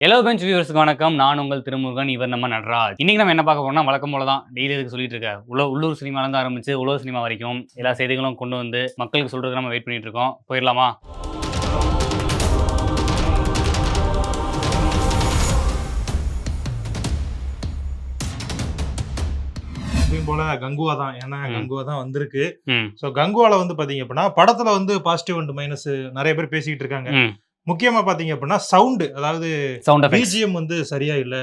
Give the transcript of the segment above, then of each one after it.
Hello bench வியூவர்ஸ்க்கு வணக்கம். நான் உங்கள் திருமுருகன். இவர் நம்ம நடராஜ். இன்னைக்கு நம்ம என்ன பார்க்க போறோம்னா, வழக்கம் போல தான் டெய்லி இதுக்கு சொல்லிட்டு இருக்க உள்ளூர் சினிமாலேருந்து ஆரம்பிச்சு உலக சினிமா வரைக்கும் எல்லா செய்திகளும் கொண்டு வந்து மக்களுக்கு சொல்றதுக்கு நம்ம வெயிட் பண்ணிட்டு இருக்கோம். போயிடலாமா? போல கங்குவா தான். ஏன்னா கங்குவா தான் வந்திருக்கு. ம். சோ கங்குவால வந்து பாத்தீங்க அப்படின்னா படத்துல வந்து பாசிட்டிவ் அண்ட் மைனஸ் நிறைய பேர் பேசிக்கிட்டு இருக்காங்க. முக்கியமா பாத்தீங்க அப்படின்னா சவுண்ட், அதாவது பிஜிஎம் வந்து சரியா இல்ல,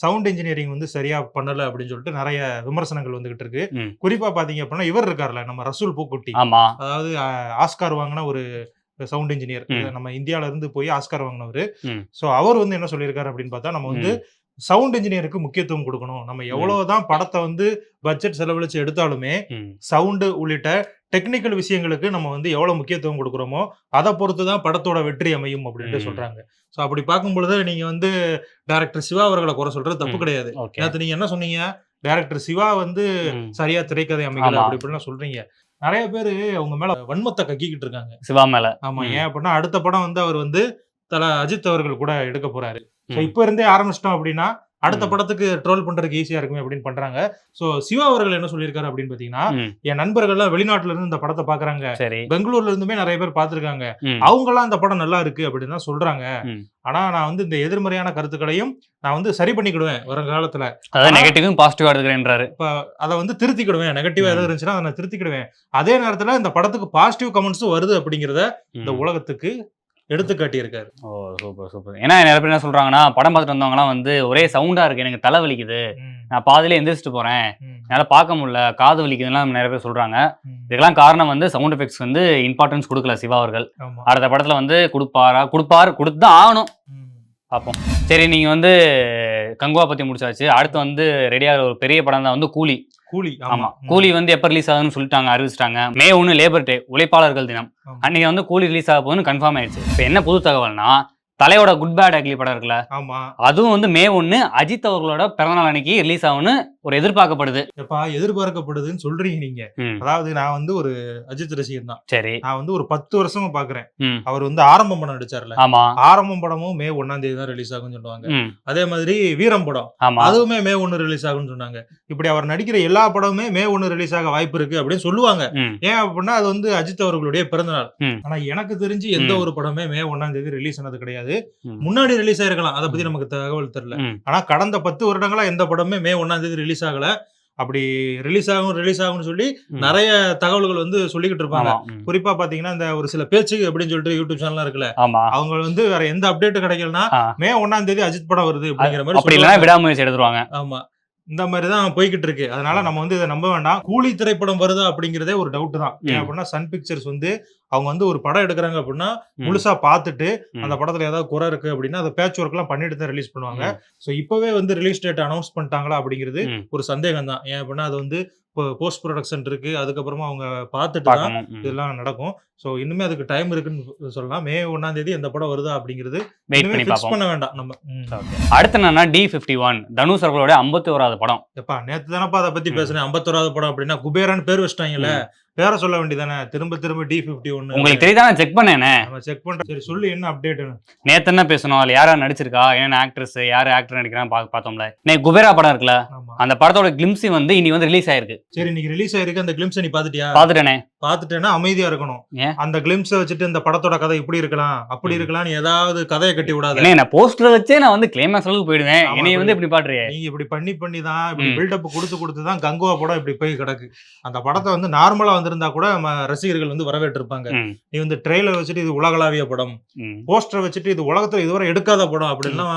சவுண்ட் இன்ஜினியரிங் வந்து சரியா பண்ணல அப்படின்னு சொல்லிட்டு நிறைய விமர்சனங்கள் வந்துகிட்டு இருக்கு. குறிப்பா பாத்தீங்க அப்படின்னா இவர் இருக்காருல்ல, நம்ம ரசூல் பூக்குட்டி, அதாவது ஆஸ்கார் வாங்கின ஒரு சவுண்ட் இன்ஜினியர், நம்ம இந்தியால இருந்து போய் ஆஸ்கார் வாங்கினவரு. சோ அவர் வந்து என்ன சொல்லியிருக்காரு அப்படின்னு பார்த்தா, நம்ம வந்து சவுண்ட் இன்ஜினியருக்கு முக்கியத்துவம் கொடுக்கணும். நம்ம எவ்வளவுதான் படத்தை வந்து பட்ஜெட் செலவழிச்சு எடுத்தாலுமே சவுண்டு உள்ளிட்ட டெக்னிக்கல் விஷயங்களுக்கு நம்ம வந்து எவ்வளவு முக்கியத்துவம் கொடுக்குறோமோ அதை பொறுத்துதான் படத்தோட வெற்றி அமையும் அப்படின்ட்டு சொல்றாங்க. சோ அப்படி பார்க்கும் பொழுது நீங்க வந்து டைரக்டர் சிவா அவர்களை குறை சொல்றது தப்பு கிடையாது. நேத்து நீங்க என்ன சொன்னீங்க, டைரக்டர் சிவா வந்து சரியா திரைக்கதை அமைக்கல அப்படி இப்படிலாம் சொல்றீங்க. நிறைய பேரு அவங்க மேல வன்மத்தை கக்கிக்கிட்டு இருக்காங்க சிவா மேல. ஆமா, ஏன் அப்படின்னா அடுத்த படம் வந்து அவர் வந்து தல அஜித் அவர்கள் கூட எடுக்க போறாரு. இப்ப இருந்தே ஆரம்பிச்சிட்டோம் அப்படின்னா அடுத்த படத்துக்கு ட்ரோல் பண்றதுக்கு ஈஸியா இருக்குமே அப்படின்னு பண்றாங்க. சோ சிவா அவர்கள் என்ன சொல்லியிருக்காரு அப்படின்னு பாத்தீங்கன்னா, என் நண்பர்கள் எல்லாம் வெளிநாட்டுல இருந்து இந்த படத்தை பாக்குறாங்க, பெங்களூர்ல இருந்துமே நிறைய பேர் பாத்துருக்காங்க, அவங்க எல்லாம் இந்த படம் நல்லா இருக்கு அப்படின்னு தான் சொல்றாங்க. ஆனா நான் வந்து இந்த எதிர்மறையான கருத்துக்களையும் நான் வந்து சரி பண்ணிக்கிடுவேன் வருங்காலத்துல. அதாவது நெகட்டிவும் பாசிட்டிவா எடுக்கிறேன்றாரு. இப்ப அதை வந்து திருத்திக்கிடுவேன், நெகட்டிவா எதாவது இருந்துச்சுன்னா அதை நான் திருத்திக்கிடுவேன். அதே நேரத்துல இந்த படத்துக்கு பாசிட்டிவ் கமெண்ட்ஸும் வருது அப்படிங்கிறத இந்த உலகத்துக்கு எடுத்து காட்டியிருக்காரு. ஓ சூப்பர் சூப்பர். ஏன்னா நிறைய பேர் என்ன சொல்றாங்கன்னா, படம் பார்த்துட்டு வந்தவங்கலாம் வந்து ஒரே சவுண்டா இருக்கு, எனக்கு தலை வலிக்குது, நான் பாதியிலே எந்திரிச்சிட்டு போறேன், என்னால பார்க்க முடியல, காது வலிக்குதுலாம் நிறைய பேர் சொல்றாங்க. இதுக்கெல்லாம் காரணம் வந்து சவுண்ட் எஃபெக்ட்ஸ் வந்து இம்பார்ட்டன்ஸ் கொடுக்கல சிவா அவர்கள். அடுத்த படத்துல வந்து கொடுத்துதான் ஆகணும். பார்ப்போம். சரி, நீங்க வந்து கங்குவா பத்தி முடிச்சாச்சு. அடுத்து வந்து ரெடியாக ஒரு பெரிய படம் தான் வந்து கூலி. ஆமா, கூலி வந்து எப்ப ரிலீஸ் ஆகுதுன்னு சொல்லிட்டாங்க, அறிவிச்சிட்டாங்க. மே 1 லேபர் டே, உழைப்பாளர்கள் தினம் அன்னைக்கு வந்து கூலி ரிலீஸ் ஆக போகுதுன்னு கன்ஃபார்ம் ஆயிடுச்சு. இப்ப என்ன புது தகவல்னா, தலையோட குட் பேட் அக்லி படம் இருக்குல்ல, அதுவும் வந்து மே 1 அஜித் அவர்களோட பிறந்தநாள் அன்னைக்கு ரிலீஸ் ஆகும்னு ஒரு எதிர்பார்க்கப்படுது. எதிர்பார்க்கப்படுதுன்னு சொல்றீங்க நீங்க. அதாவது நான் வந்து ஒரு அஜித் ரசிகன் தான். சரி, நான் வந்து ஒரு 10 வருஷமா பாக்குறேன். அவர் வந்து ஆரம்பம் படம் நடிச்சார்ல, ஆரம்பம் படமும் மே 1ஆம் தேதி தான் ரிலீஸ் ஆகும்னு சொல்லுவாங்க. அதே மாதிரி வீரம் படம் அதுவுமே மே 1 ரிலீஸ் ஆகும்னு சொன்னாங்க. இப்படி அவர் நடிக்கிற எல்லா படமுமே மே 1 ரிலீஸ் ஆக வாய்ப்பு இருக்கு அப்படின்னு சொல்லுவாங்க. ஏன் அப்படின்னா அது வந்து அஜித் அவர்களுடைய பிறந்தநாள். ஆனா எனக்கு தெரிஞ்சு எந்த ஒரு படமே மே 1ஆம் தேதி ரிலீஸ் ஆனது கிடையாது. முன்னாடி ரிலீஸ் ஆயிருக்கலாம், அதை பத்தி நமக்கு தகவல் தெரியல. ஆனா கடந்த 10 வருடங்களா எந்த படமே மே 1ஆம் தேதி ரிலீஸ் ஆகல. அப்படி ரிலீஸ் ஆகும்னு சொல்லி நிறைய தகவல்கள் வந்து சொல்லிக்கிட்டு இருப்பாங்க. குறிப்பா பாத்தீங்கன்னா இந்த ஒரு சில பேச்சு அப்படின்னு சொல்லிட்டு யூடியூப் சேனல் இருக்குல்ல, அவங்க வந்து வேற எந்த அப்டேட் கிடைக்கலன்னா மே 1ஆம் தேதி அஜித் படம் வருது அப்படிங்கிற மாதிரி விடாமுயற்சி எடுத்துருவாங்க. ஆமா, இந்த மாதிரிதான் போய்கிட்டு இருக்கு. அதனால நம்ம வந்து இதை நம்ப வேண்டாம். கூலி திரைப்படம் வருதா அப்படிங்கிறதே ஒரு டவுட் தான். ஏன் அப்படின்னா சன் பிக்சர்ஸ் வந்து அவங்க வந்து ஒரு படம் எடுக்கிறாங்க அப்படின்னா முழுசா பார்த்துட்டு அந்த படத்துல ஏதாவது குறை இருக்கு அப்படின்னா அதை பேட்ச் ஒர்க் எல்லாம் பண்ணிட்டு தான் ரிலீஸ் பண்ணுவாங்க. சோ இப்பவே வந்து ரிலீஸ் டேட் அனௌன்ஸ் பண்ணிட்டாங்களா அப்படிங்கிறது ஒரு சந்தேகம் தான். ஏன் அப்படின்னா அது வந்து போஸ்ட் ப்ரொடக்ஷன் இருக்கு, அதுக்கப்புறமா அவங்க பார்த்துட்டு தான் இதெல்லாம் நடக்கும். சோ இன்னுமே அதுக்கு டைம் இருக்குன்னு சொல்லலாம். மே 1ஆம் தேதி எந்த படம் வருதா அப்படிங்கிறது ஃபிக்ஸ் பண்ண வேண்டாம் நம்ம. அடுத்து என்னன்னா D51 தனுஷ் அவர்களோட 51வது படம். எப்பா நேத்து தானப்பா அதை பத்தி பேசுறேன். 51வது படம் அப்படின்னா குபேரான்னு பேர் வச்சிட்டாங்கல்ல, பேர சொல்ல வேண்டியதானே, திரும்ப D51. உங்களுக்கு தெரியுதா? நான் செக் பண்ணேனே. செக் பண்றேன். சரி சொல்லு, என்ன அப்டேட்? நேத்து என்ன பேசணும், அதுல யாரா நடிச்சிருக்கா, என்ன ஆக்ட்ரஸ், யாரு ஆக்டர் நடிக்கிறான்னு பார்த்தோம்ல. குபேரா படம் இருக்குல்ல, அந்த படத்தோட கிளிம்ஸ் வந்து இனி வந்து ரிலீஸ் ஆயிருக்கு. சரி, இன்னைக்கு ரிலீஸ் ஆயிருக்கு. அந்த கிளிம்ஸ் நீ பாத்துட்டியா? பாத்துட்டேன்னா அமைதியா இருக்கணும். அந்த கிளிம்ஸ் வச்சுட்டு இந்த படத்தோட கதை இப்படி இருக்கலாம் அப்படி இருக்கலாம் ஏதாவது கதையை கட்டி விடாது. நான் போஸ்டர் வச்சே நான் வந்து கிளைமாக்ஸ் அளவுக்கு போயிடுவேன். என்னைய வந்து இப்படி பாடுறீங்க. நீங்க இப்படி பண்ணி தான் இப்படி பில்டப் கொடுத்து தான் கங்குவா படம் இப்படி போய் கிடக்கு. அந்த படத்தை வந்து நார்மலா வந்திருந்தா கூட ரசிகர்கள் வந்து வரவேற்றிருப்பாங்க. நீ வந்து ட்ரெய்லர் வச்சுட்டு இது உலகளாவிய படம், போஸ்டர் வச்சுட்டு இது உலகத்துல இதுவரை எடுக்காத படம் அப்படின்னா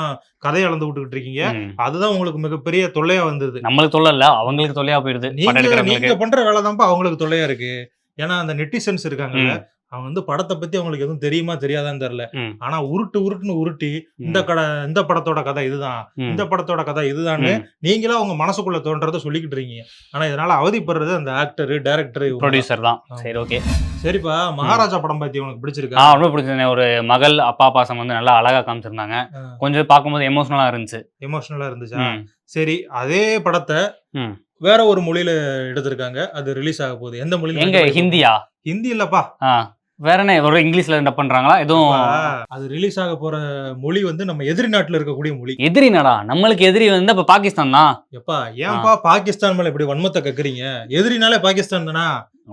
கதையை அளந்து விட்டுக்கிட்டு இருக்கீங்க. அதுதான் உங்களுக்கு மிகப்பெரிய தொல்லையா வந்தது. நம்மளுக்கு தொல்லை இல்ல, அவங்களுக்கு தொல்லையா போயிடுது. நீங்க பண்ற வேலை தான்ப்பா அவங்களுக்கு தொல்லையா இருக்கு. ஏன்னா அந்த நெட்டிசன்ஸ் இருக்காங்கல்ல, அவங்க வந்து படத்தை பத்தி அவங்களுக்கு எதுவும் தெரியுமா தெரியாதான்னு தெரியல. ஆனா உருட்டுன்னு உருட்டி இந்த படத்தோட கதை இதுதான், இந்த படத்தோட கதை இதுதான்னு நீங்களா அவங்க மனசுக்குள்ள தோன்றதை சொல்லிக்கிட்டு இருக்கீங்க. ஆனா இதனால அவதிப்படுறது அந்த ஆக்டர், டைரக்டர், ப்ரொடியூசர் தான். சரி, ஓகே. சரிப்பா, மகாராஜா படம் பத்தி உனக்கு பிடிச்சிருக்கா? ரொம்ப பிடிச்சிருந்தேன். ஒரு மகள் அப்பா பாசம் வந்து நல்லா அழகா காமிச்சிருந்தாங்க. கொஞ்சம் பார்க்கும்போது எமோஷனலா இருந்துச்சா? சரி, அதே படத்தை வேற ஒரு மொழியில எடுத்திருக்காங்க. அது ரிலீஸ் ஆக போகுது. எந்த மொழியில? ஹிந்தியா? ஹிந்தி இல்லப்பா, வேற என்ன ஒரு இங்கிலீஷ்ல டப் பண்றாங்களா எதுவும்? அது ரிலீஸ் ஆக போற மொழி வந்து நம்ம எதிரி நாட்டுல இருக்கக்கூடிய மொழி. எதிரி நாடா? நம்மளுக்கு எதிரி வந்து அப்ப பாகிஸ்தான் தான். எப்பா ஏன்பா பாகிஸ்தான் மேல இப்படி வன்மத்தை கக்குறீங்க? எதிரினாலே பாகிஸ்தான் தானா?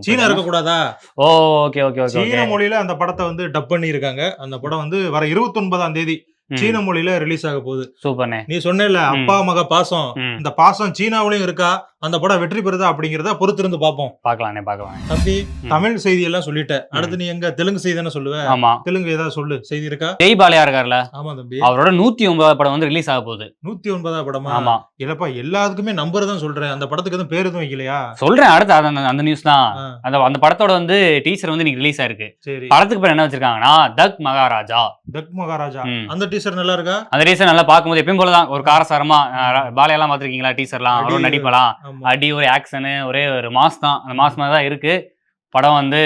சீனா இருக்க கூடாதா? ஓ ஓகே ஓகே ஓகே. சீன மொழியில அந்த படத்தை வந்து டப் பண்ணி இருக்காங்க. அந்த படம் வந்து வர 29ஆம் தேதி சீன மொழியில ரிலீஸ் ஆக போகுது. சூப்பர்ண்ணே. நீ சொன்னேல்ல அப்பா மக பாசம், இந்த பாசம் சீனாவிலையும் இருக்கா, அந்த படம் வெற்றி பெறுதா அப்படிங்கறத பொறுத்திருந்து பாப்போம். பாக்கலானே பாக்கலாம். தம்பி தமிழ் செய்தி எல்லாம் சொல்லிட்ட, அடுத்து நீ எங்க தெலுங்கு செய்தி தானே சொல்லுவ? ஆமா. தெலுங்கு ஏதாவது சொல்லு, செய்தி இருக்கா? ஜெய் பாலையா இருக்கார்ல? ஆமா தம்பி. அவரோட 109 படம் வந்து ரிலீஸ் ஆக போகுது. 109 படமா? ஆமா. இல்லப்பா எல்லாத்துக்குமே நம்பர் தான் சொல்றேன், அந்த படத்துக்கு எதுவும் பேர் எதுவும் வைக்கலையா? சொல்றேன் அடுத்து அந்த நியூஸ் தான். அந்த படத்தோட வந்து டீசர் வந்து இன்னைக்கு ரிலீஸ் ஆயிருக்கு. சரி. படத்துக்கு பேர் என்ன வச்சிருக்காங்கன்னா தக் மகாராஜா. தக் மகாராஜா. அந்த டீசர் நல்லா இருக்கா? அந்த டீசர் நல்லா பாக்கும்போது எப்பயும் போலதான் ஒரு காரசாரமா பாலையெல்லாம் பாத்திருக்கீங்களா? டீசர்லாம் அவரோட நடிப்பலாம், அடி ஒரு ஆக்ஷனு ஒரே ஒரு மாஸ் தான். அந்த மாஸ் மாதிரி தான் இருக்கு படம். வந்து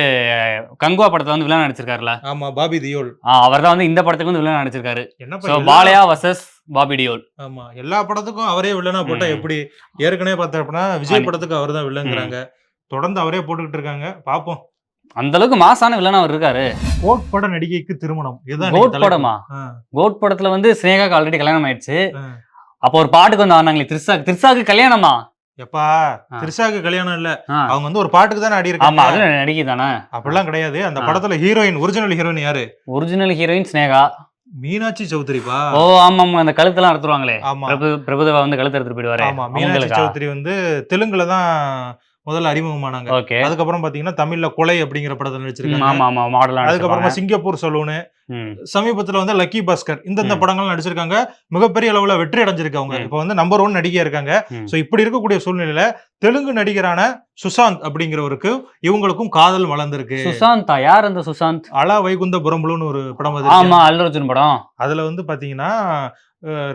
கங்குவா படத்துல வந்து வில்லன் நடிச்சிருக்காருல? ஆமா, பாபி தியோல். அவர் தான் வந்து இந்த படத்துக்கு வந்து வில்லன் நடிச்சிருக்காரு. என்னப்பா பாலையா வர்சஸ் பாபி டியோல். ஆமா, எல்லா படத்துக்கும் அவரே வில்லனா போட்டா எப்படி? ஏற்கனவே பார்த்தா விஜய் படத்துக்கு அவர் தான் வில்லங்கிறாங்க, தொடர்ந்து அவரே போட்டுக்கிட்டு இருக்காங்க. பாப்போம். அந்த அளவுக்கு மாசான வில்லனா அவர் இருக்காரு. கோட் பட நடிகைக்கு திருமணம். கோட் படமா? கோட் படத்துல வந்து ஸ்னேகாக்கு ஆல்ரெடி கல்யாணம் ஆயிடுச்சு. அப்போ ஒரு பாட்டுக்கு வந்து ஆனாங்களே திரிஷாக்கு கல்யாணமா? எப்பா திரிஷாக்கு கல்யாணம் இல்ல, அவங்க வந்து ஒரு பாட்டுக்கு தானே ஆடி இருக்காங்க. ஆமா, அது நடிகை தானே? அப்படிலாம் கிடையாது. அந்த படத்துல ஹீரோயின், ஒரிஜினல் ஹீரோயின் யாரு? Original heroine Sneha. மீனாட்சி சௌத்ரிப்பா? ஓ ஆமா ஆமா, அந்த கழுத்தெல்லாம் அறுத்துருவாங்களே. ஆமா, பிரபுதேவா வந்து கழுத்து எடுத்துட்டு போயிடுவாரு. ஆமா, மீனாட்சி சௌத்ரி வந்து தெலுங்குல தான் முதல்ல அறிமுகமானாங்க. அதுக்கப்புறம் பாத்தீங்கன்னா தமிழ்ல கொலை அப்படிங்கிற படத்துல நடிச்சிருக்காங்க. அதுக்கப்புறமா சிங்கப்பூர் சலூனு, சமீபத்துல வந்து லக்கி பாஸ்கர், இந்த படங்கள் நடிச்சிருக்காங்க. மிகப்பெரிய அளவுல வெற்றி அடைஞ்சிருக்கு. அவங்க இப்ப வந்து நம்பர் 1 நடிகையா இருக்காங்க. சோ இப்படி இருக்கக்கூடிய சூழ்நிலையில தெலுங்கு நடிகரான சுசாந்த் அப்படிங்கிறவருக்கு இவங்களுக்கும் காதல் வளர்ந்திருக்கு. சுசாந்தா? யார் அந்த சுசாந்த்? அலா வைகுந்த புறம்புலுன்னு ஒரு படம். ஆமா, அல்லு அர்ஜுன் படம். அதுல வந்து பாத்தீங்கன்னா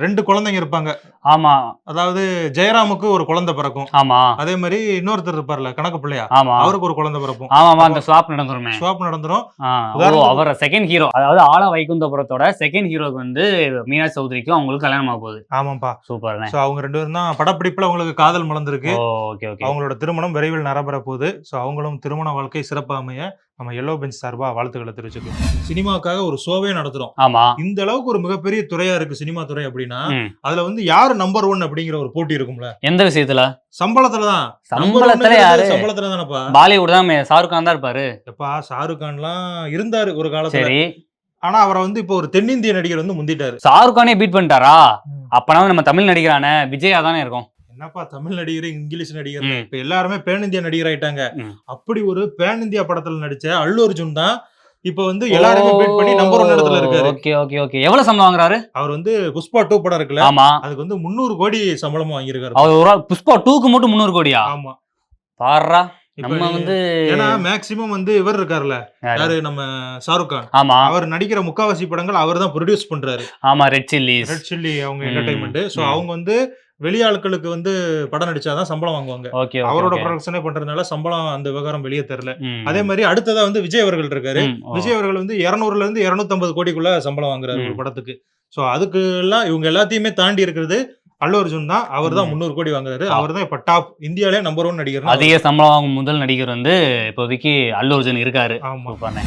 2 குழந்தைங்க இருப்பாங்க. ஆமா, அதாவது ஜெயராமுக்கு ஒரு குழந்தை பிறக்கும். ஆமா, அதே மாதிரி இன்னொருத்தர் இருப்பார்ல கணக்கு பிள்ளையா, அவருக்கு ஒரு குழந்தை பிறக்கும். ஆமா, அந்த ஸ்வாப் நடந்துரும். அவர் செகண்ட் ஹீரோ, அதாவது ஆலா வைகுந்தபுரத்தோட செகண்ட் ஹீரோக்கு வந்து மீனாட்சி சௌத்ரிக்கும் அவங்களுக்கு கல்யாணம் ஆக போகுது. ஆமாப்பா, சூப்பர். சோ அவங்க 2 பேரும் தான் படப்பிடிப்புல அவங்களுக்கு காதல் மலர்ந்திருக்கு. அவங்களோட திருமணம் விரைவில் நடைபெற போகுது. சோ அவங்களும் திருமண வாழ்க்கை சிறப்பா அமைய நம்ம எல்லோ பெஞ்ச் சார்பா வாழ்த்துக்களை தெரிவிச்சுக்கலாம். சினிமாவுக்காக ஒரு ஷோவே நடத்துறோம். ஆமா, இந்த அளவுக்கு ஒரு மிகப்பெரிய துறையா இருக்கு சினிமா துறை அப்படின்னா, அதுல வந்து யாரு நம்பர் 1 அப்படிங்கிற ஒரு போட்டி இருக்கும்ல. எந்த விஷயத்துல? சம்பளத்துலதான். சம்பளத்துல யாரு? சம்பளத்துல தானப்பா. பாலிவுட் தான் ஷாருக் கான் தான் இருப்பாரு. எப்பா ஷாருக் கான்லாம் இருந்தாரு ஒரு காலத்துல. சரி, ஆனா அவரை வந்து இப்போ ஒரு தென்னிந்திய நடிகர் வந்து முந்திட்டாரு. ஷாருக் கானே பீட் பண்ணிட்டாரா? அப்பனா நம்ம தமிழ் நடிகரான விஜயா தானே இருக்கும். என்னப்பா தமிழ் நடிகர், இங்கிலீஷ் நடிகர், இப்ப எல்லாருமே பேன் இந்தியா நடிகர் ஆயிட்டாங்க. அப்படி ஒரு பேன் இந்தியா படத்துல நடிச்ச அல்லு அர்ஜுன் தான் இப்ப வந்து எல்லாருமே பீட் பண்ணி நம்பர் 1 இடத்துல இருக்காரு. Okay okay okay. எவ்வளவு சம்பளம் வாங்குறாரு? அவர் வந்து புஷ்பா 2 படம் இருக்குல்ல, அதுக்கு வந்து 300 கோடி சம்பளம் வாங்கியிருக்காரு. அவர் புஷ்பா 2க்கு மட்டும் 300 கோடியா? ஆமா, பாருடா. நம்ம வந்து ஏன்னா மேக்ஸிமம் வந்து இவர் இருக்காருல்ல, யாரு, நம்ம ஷாருக் கான். ஆமா, அவர் நடிக்கிற முக்காவாசி படங்கள் அவர் தான் ப்ரொடியூஸ் பண்றாரு. ஆமா, ரெட் சில்லி அவங்க என்டர்டைன்மெண்ட். சோ அவங்க வந்து வெளியாட்களுக்கு வந்து படம் நடிச்சாதான் சம்பளம் வாங்குவாங்க. அவரோட ப்ரொடக்ஷனே பண்றதுனால சம்பளம் அந்த விவகாரம் வெளியே தெரியல. அதே மாதிரி அடுத்ததா வந்து விஜய் அவர்கள் இருக்காரு. விஜய் அவர்கள் வந்து 200ல இருந்து 250 கோடிக்குள்ள சம்பளம் வாங்குறாரு ஒரு படத்துக்கு. சோ அதுக்கு எல்லாம் இவங்க எல்லாத்தையுமே தாண்டி இருக்கிறது அல்லு அர்ஜுன் தான். அவர் தான் 300 கோடி வாங்குறாரு. அவர் தான் இப்ப டாப், இந்தியாலே நம்பர் 1 நடிகர். அதிக சம்பளம் வாங்கும் முதல் நடிகர் வந்து இப்போதைக்கு அல்லு அர்ஜுன் இருக்காரு.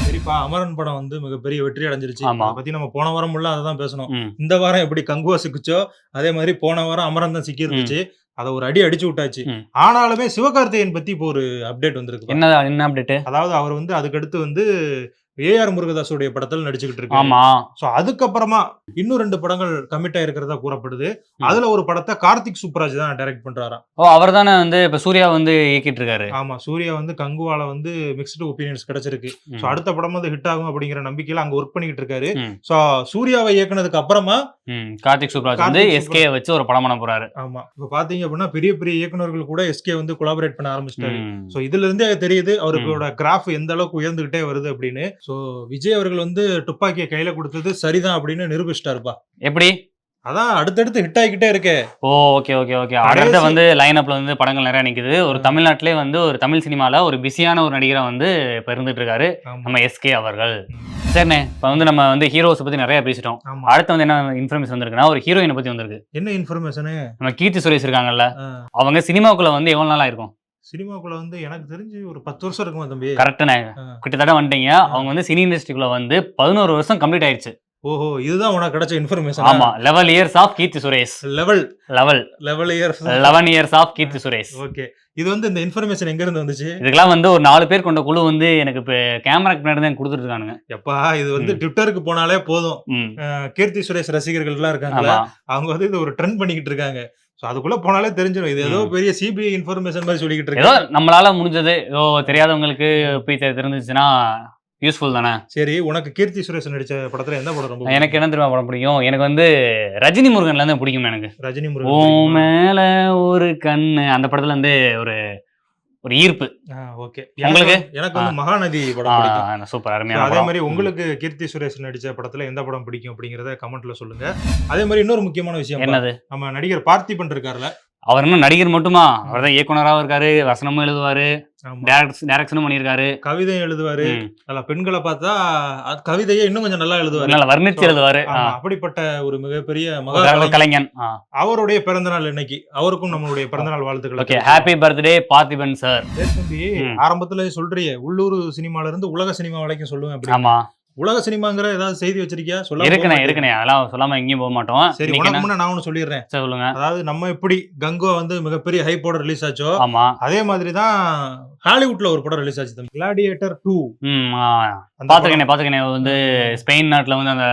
சரிப்பா, அமரன் படம் வந்து மிகப்பெரிய வெற்றி அடைஞ்சிருச்சு. அதை பத்தி நம்ம போன வாரம் உள்ள அதான் பேசணும். இந்த வாரம் எப்படி கங்குவா சிக்கிச்சோ அதே மாதிரி போன வாரம் அமரன் தான் சிக்கி இருந்துச்சு. அதை ஒரு அடிச்சு விட்டாச்சு. ஆனாலுமே சிவகார்த்திகேயன் பத்தி இப்போ ஒரு அப்டேட் வந்திருக்கு. என்ன அப்டேட்? அதாவது அவர் வந்து அதுக்கடுத்து வந்து ஏஆர் முருகதாஸுடைய படத்தில் நடிச்சுக்கிட்டு இருக்கு. ஆமா, சோ அதுக்கப்புறமா இன்னும் 2 படங்கள் கமிட் ஆயிருக்கிறதா கூறப்படுது. அதுல ஒரு படத்தை கார்த்திக் சுப்ராஜ் தான் டைரக்ட் பண்றாராம். அவர் தானே வந்து இப்ப சூர்யா வந்து இயக்கிட்டு இருக்காரு. ஆமா, சூர்யா வந்து கங்குவால வந்து மிக்ஸ்டு ஒப்பீனியன்ஸ் கிடைச்சிருக்கு. சோ அடுத்த படம் வந்து ஹிட் ஆகும் அப்படிங்கிற நம்பிக்கையில அங்க ஒர்க் பண்ணிட்டு இருக்காரு. சோ சூர்யாவை இயக்குனதுக்கு அப்புறமா கார்த்திக் சுப்ராஜ் வந்து எஸ்கே வச்சு ஒரு படம் பண்ண போறாரு. ஆமா, இப்ப பாத்தீங்க அப்படின்னா பெரிய பெரிய இயக்குனர்கள் கூட எஸ்கே வந்து கொலாபரேட் பண்ண ஆரம்பிச்சிட்டாரு. சோ இதுல இருந்தே தெரியுது அவரோட கிராஃப் எந்த அளவுக்கு உயர்ந்துகிட்டே வருது அப்படின்னு. சோ விஜய் அவர்கள் வந்து துப்பாக்கியை கையில கொடுத்தது சரிதான் அப்படின்னு நிரூபிச்சிட்டாருப்பா. எப்படி? அதான் அடுத்தடுத்து ஹிட் ஆகிக்கிட்டே இருக்கு. Okay okay okay. அடுத்த வந்து லைன் அப்ல வந்து படங்கள் நிறைய நிக்குது. ஒரு தமிழ்நாட்டிலே வந்து ஒரு தமிழ் சினிமால ஒரு பிஸியான ஒரு நடிகரை வந்து இப்ப இருந்துட்டு இருக்காரு நம்ம எஸ்கே அவர்கள். சரிண்ணே, இப்ப வந்து நம்ம வந்து ஹீரோஸ் பத்தி நிறைய பேசிட்டோம். அடுத்து வந்து என்ன இன்ஃபர்மேஷன் வந்திருக்குன்னா ஒரு ஹீரோயினை பத்தி வந்திருக்கு. என்ன இன்ஃபர்மேஷன்? நம்ம கீர்த்தி சுரேஷ் இருக்காங்கல்ல, அவங்க சினிமாக்குள்ள வந்து எவ்வளவு நாளா இருக்கும்? சினிமாக்குள்ள வந்து எனக்கு தெரிஞ்சு ஒரு 10 வருஷம் இருக்குமா தம்பி? கரெக்டானே, கிட்டத்தட்ட வந்துட்டீங்க. அவங்க வந்து சினி இண்டஸ்ட்ரிக்குள்ள வந்து 11 வருஷம் கம்ப்ளீட் ஆயிடுச்சு. ஓஹோ, இதுதான் உனக்கு கிடைச்ச இன்ஃபர்மேஷன்? ஆமா, 11 years of Keerthy Suresh. Eleven years 11 years of Keerthy Suresh. Okay, இது வந்து இந்த இன்ஃபர்மேஷன் எங்க இருந்து வந்துச்சு? இதுக்கெல்லாம் வந்து ஒரு 4 பேர் கொண்ட குழு வந்து எனக்கு இப்ப கேமராக்கு பின்னாடி தான் கொடுத்துட்டு இருக்கானுங்க. எப்பா, இது வந்து ட்விட்டருக்கு போனாலே போதும், கீர்த்தி சுரேஷ் ரசிகர்கள் எல்லாம் இருக்காங்க, அவங்க வந்து இது ஒரு ட்ரெண்ட் பண்ணிக்கிட்டு இருக்காங்க. சோ அதுக்குள்ள போனாலே தெரிஞ்சிடும், இது ஏதோ பெரிய சிபிஐ இன்ஃபர்மேஷன் மாதிரி சொல்லிக்கிட்டு இருக்கு. ஏதோ நம்மளால முடிஞ்சது, தெரியாதவங்களுக்கு போய் தெரிஞ்சிச்சுன்னா யூஸ்ஃபுல் தானே. சரி, உனக்கு கீர்த்தி சுரேஷ் நடிச்ச படத்துல எந்த படம் ரொம்ப? எனக்கு என்ன தெரியுமா படம் பிடிக்கும்? எனக்கு வந்து ரஜினி முருகன்ல இருந்து பிடிக்கும். எனக்கு ரஜினி முருகன் ஓ மேல ஒரு கண்ணு, அந்த படத்துல இருந்து ஒரு ஈர்ப்பு. ஓகே, உங்களுக்கு? எனக்கு வந்து மகாநதி படம் பிடிக்கும். சூப்பர், அருமையான. அதே மாதிரி உங்களுக்கு கீர்த்தி சுரேஷ் நடிச்ச படத்துல எந்த படம் பிடிக்கும் அப்படிங்கறத கமெண்ட்ல சொல்லுங்க. அதே மாதிரி இன்னொரு முக்கியமான விஷயம் என்னது, நம்ம நடிகர் பார்த்திபன் இருக்காருல்ல, அவர் இன்னும் நடிகர் மட்டுமா, அவர் தான் இயக்குனராகவும் இருக்காரு, வசனமும் எழுதுவாரு, டைரக்ஷனும் பண்ணியிருக்காரு, கவிதையும் எழுதுவாரு. நல்ல பெண்களை பார்த்தா கவிதையை இன்னும் கொஞ்சம் நல்லா எழுதுவாரு, நல்லா வர்ணிச்சு எழுதுவாரு. அப்படிப்பட்ட ஒரு மிகப்பெரிய கலைஞன். அவருடைய பிறந்த நாள் இன்னைக்கு, அவருக்கும் நம்மளுடைய பிறந்த நாள் வாழ்த்துக்கள். Okay, happy birthday Parthiban sir. தம்பி, ஆரம்பத்துல சொல்றியே உள்ளூர் சினிமால இருந்து உலக சினிமா வரைக்கும் சொல்லுவேன். ஆமா, உலக சினிமாங்கிற ஏதாவது செய்தி வச்சிருக்கியா? இருக்கனே அதெல்லாம் சொல்லாம எங்கேயும் போக மாட்டோம். சரி, உனக்கு முன்ன நான் ஒண்ணு சொல்லிடுறேன், சொல்லுங்க. அதாவது நம்ம எப்படி கங்கோ வந்து மிகப்பெரிய ஹைப்போட ரிலீஸ் ஆச்சோ, ஆமா, அதே மாதிரி தான் ஹாலிவுட்ல ஒரு படம் ரிலீஸ் ஆச்சு, கிளாடியேட்டர் 2. பாத்துக்கனே வந்து ஸ்பெயின் நாட்டுல வந்து அந்த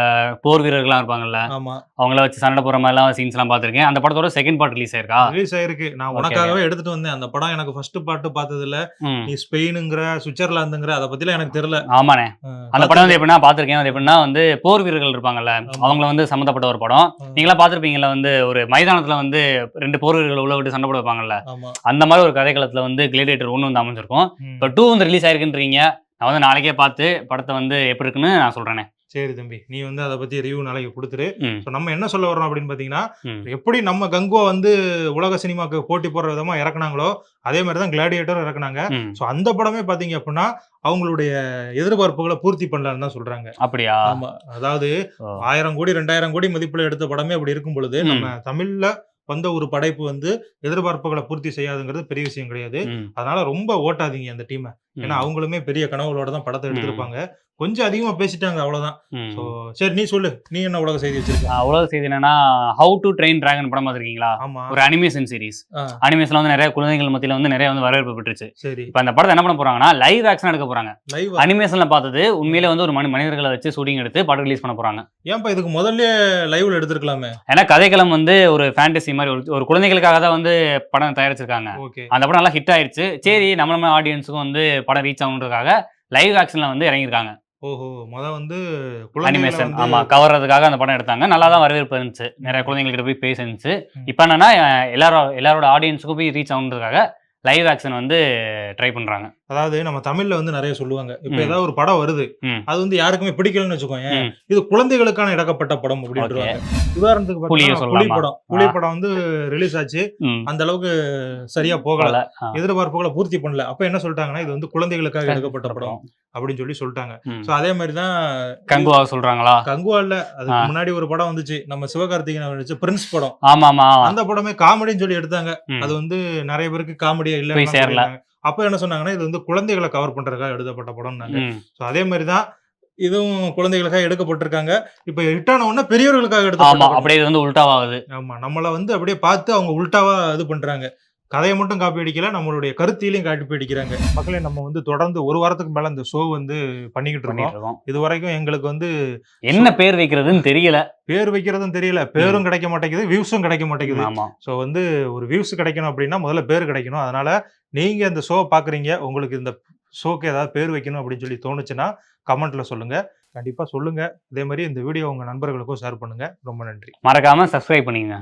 போர் வீரர்கள்லாம் இருப்பாங்கல்ல, ஆமா, அவங்கள வச்சு சண்டை போற மாதிரி எல்லாம் சீன்ஸ் எல்லாம் பாத்திருக்கேன். அந்த படத்தோட செகண்ட் பார்ட் ரிலீஸ் ஆயிருக்கு. நான் உனக்காகவே எடுத்துட்டு வந்தேன் அந்த படம். எனக்கு ஃபர்ஸ்ட் பார்ட் பார்த்ததுல நீ ஸ்பெயினுங்கிற சுவிட்சர்லாந்துங்கிற அத பத்திலாம் எனக்கு தெரியல. ஆமாண்ணே, அந்த படம் வந்து எப்படின்னா பாத்திருக்கேன். அது எப்படின்னா வந்து போர் வீரர்கள் இருப்பாங்கல்ல, அவங்கள வந்து சம்பந்தப்பட்ட ஒரு படம். நீங்களா பாத்திருப்பீங்கல்ல, வந்து ஒரு மைதானத்துல வந்து 2 போர் வீரர்கள் உள்ள விட்டு சண்டை போட வைப்பாங்கல்ல, அந்த மாதிரி ஒரு கதைக்களத்துல வந்து கிளேடியேட்டர் 1 வந்து அமைஞ்சிருக்கும். இப்போ 2 வந்து ரிலீஸ் ஆயிருக்குன்றீங்க. நான் வந்து நாளைக்கே பார்த்து படத்தை வந்து எப்படி இருக்குன்னு நான் சொல்றேனே. சரி தம்பி, நீ வந்து அதை பத்தி ரிவ்யூ நாளைக்கு கொடுத்துரு. நம்ம என்ன சொல்ல வரோம் அப்படின்னு பாத்தீங்கன்னா, எப்படி நம்ம கங்கோ வந்து உலக சினிமாக்கு போட்டி போடுற விதமா இறக்குனாங்களோ, அதே மாதிரிதான் கிளாடியேட்டர் இறக்குனாங்க. சோ அந்த படமே பாத்தீங்க அப்படின்னா அவங்களுடைய எதிர்பார்ப்புகளை பூர்த்தி பண்ணலான்னு தான் சொல்றாங்க. அப்படியா? ஆமா, அதாவது 1000 கோடி 2000 கோடி மதிப்புல எடுத்த படமே அப்படி இருக்கும் பொழுது, நம்ம தமிழ்ல வந்த ஒரு படைப்பு வந்து எதிர்பார்ப்புகளை பூர்த்தி செய்யாதுங்கிறது பெரிய விஷயம் கிடையாது. அதனால ரொம்ப ஓட்டாதீங்க அந்த டீமை. ஏன்னா அவங்களுமே பெரிய கனவுகளோட தான் படத்தை எடுத்திருப்பாங்க. கொஞ்சம் அதிகமா பேசிட்டாங்க, அவ்வளவுதான். சரி, நீ சொல்லு, நீ என்ன உலக செய்தி வச்சிருக்க? உலக செய்தி என்னன்னா, ஹவு டு ட்ரெயின் டிராகன் படம் பார்த்திருக்கீங்களா? ஒரு அனிமேஷன் சீரிஸ். அனிமேஷன்ல வந்து நிறைய குழந்தைகள் மத்தியில வந்து நிறைய வந்து வரவேற்பு பெற்றுச்சு. சரி, இப்ப அந்த படத்தை என்ன பண்ண போறாங்கன்னா, லைவ் ஆக்ஷன் எடுக்க போறாங்க. அனிமேஷன்ல பார்த்தது உண்மையிலே வந்து ஒரு மனிதர்களை வச்சு ஷூட்டிங் எடுத்து படம் ரிலீஸ் பண்ண போறாங்க. ஏன்பா இதுக்கு முதல்ல லைவ்ல எடுத்துருக்கலாமே? ஏன்னா கதைக்களம் வந்து ஒரு ஃபேண்டசி மாதிரி ஒரு குழந்தைகளுக்காக தான் வந்து படம் தயாரிச்சிருக்காங்க. அந்த படம் நல்லா ஹிட் ஆயிடுச்சு. சரி, நம்ம ஆடியன்ஸுக்கும் வந்து படம் ரீச் ஆகணுன்றதுக்காக லைவ் ஆக்ஷன்ல வந்து இறங்கியிருக்காங்க. ஓஹோ, வந்து அனிமேஷன், ஆமா, கவர்றதுக்காக அந்த படம் எடுத்தாங்க. நல்லா தான் வரவேற்பு இருந்துச்சு, நிறைய குழந்தைங்கள்கிட்ட போய் பேசிருந்துச்சு. இப்ப என்னன்னா, எல்லாரோட ஆடியன்ஸுக்கும் போய் ரீச் ஆகணுன்றதுக்காக லைவ் ஆக்ஷன் வந்து ட்ரை பண்றாங்க. அதாவது நம்ம தமிழ்ல வந்து நிறைய சொல்லுவாங்க, இப்ப ஏதாவது ஒரு படம் வருது, அது வந்து யாருக்குமே பிடிக்கலன்னு வச்சுக்கோங்க, இது குழந்தைகளுக்கான எடுக்கப்பட்ட படம் அப்படின்றாங்க. உதாரணத்துக்கு புலி படம் வந்து ரிலீஸ் ஆச்சு, அந்த அளவுக்கு சரியா போகல, எதிர்பார்ப்புகளை பூர்த்தி பண்ணல. அப்ப என்ன சொல்லிட்டாங்கன்னா, இது வந்து குழந்தைகளுக்காக எடுக்கப்பட்ட படம் அப்படின்னு சொல்லி சொல்லிட்டாங்க. சோ அதே மாதிரிதான் கங்குவா சொல்றாங்களா? கங்குவா இல்ல, அதுக்கு முன்னாடி ஒரு படம் வந்துச்சு, நம்ம சிவகார்த்திகேயன் நடிச்ச பிரின்ஸ் படம். ஆமா, அந்த படமே காமெடின்னு சொல்லி எடுத்தாங்க. அது வந்து நிறைய பேருக்கு காமெடியா இல்ல. அப்ப என்ன சொன்னாங்கன்னா, இது வந்து குழந்தைகளை கவர் பண்றதுக்காக எடுக்கப்பட்ட படம்னாங்க. சோ அதே மாதிரிதான் இதுவும் குழந்தைகளுக்காக எடுக்கப்பட்டிருக்காங்க. இப்ப ஹிட்டான உடனே பெரியவர்களுக்காக எடுத்து அப்படியே வந்து உல்டாவாகுது. ஆமா, நம்மள வந்து அப்படியே பார்த்து அவங்க உல்டாவா இது பண்றாங்க. கதையை மட்டும் காப்பி அடிக்கல, நம்மளுடைய கருத்திலையும் காப்பி அடிக்கிறாங்க. மக்களே, நம்ம வந்து தொடர்ந்து ஒரு வாரத்துக்கு மேல இந்த ஷோ வந்து பண்ணிக்கிட்டு இருக்கோம். இது வரைக்கும் எங்களுக்கு வந்து என்ன பேர் வைக்கிறதுன்னு தெரியல, பேரும் கிடைக்க மாட்டேங்குது, வியூஸும் கிடைக்க மாட்டேங்குது. சோ வந்து ஒரு வியூஸ் கிடைக்கணும் அப்படின்னா முதல்ல பேர் கிடைக்கணும். அதனால நீங்க இந்த ஷோ பாக்குறீங்க, உங்களுக்கு இந்த ஷோக்கு ஏதாவது பேர் வைக்கணும் அப்படின்னு சொல்லி தோணுச்சுன்னா கமெண்ட்ல சொல்லுங்க, கண்டிப்பா சொல்லுங்க. அதே மாதிரி இந்த வீடியோ உங்க நண்பர்களுக்கும் ஷேர் பண்ணுங்க. ரொம்ப நன்றி. மறக்காம சப்ஸ்கிரைப் பண்ணுங்க.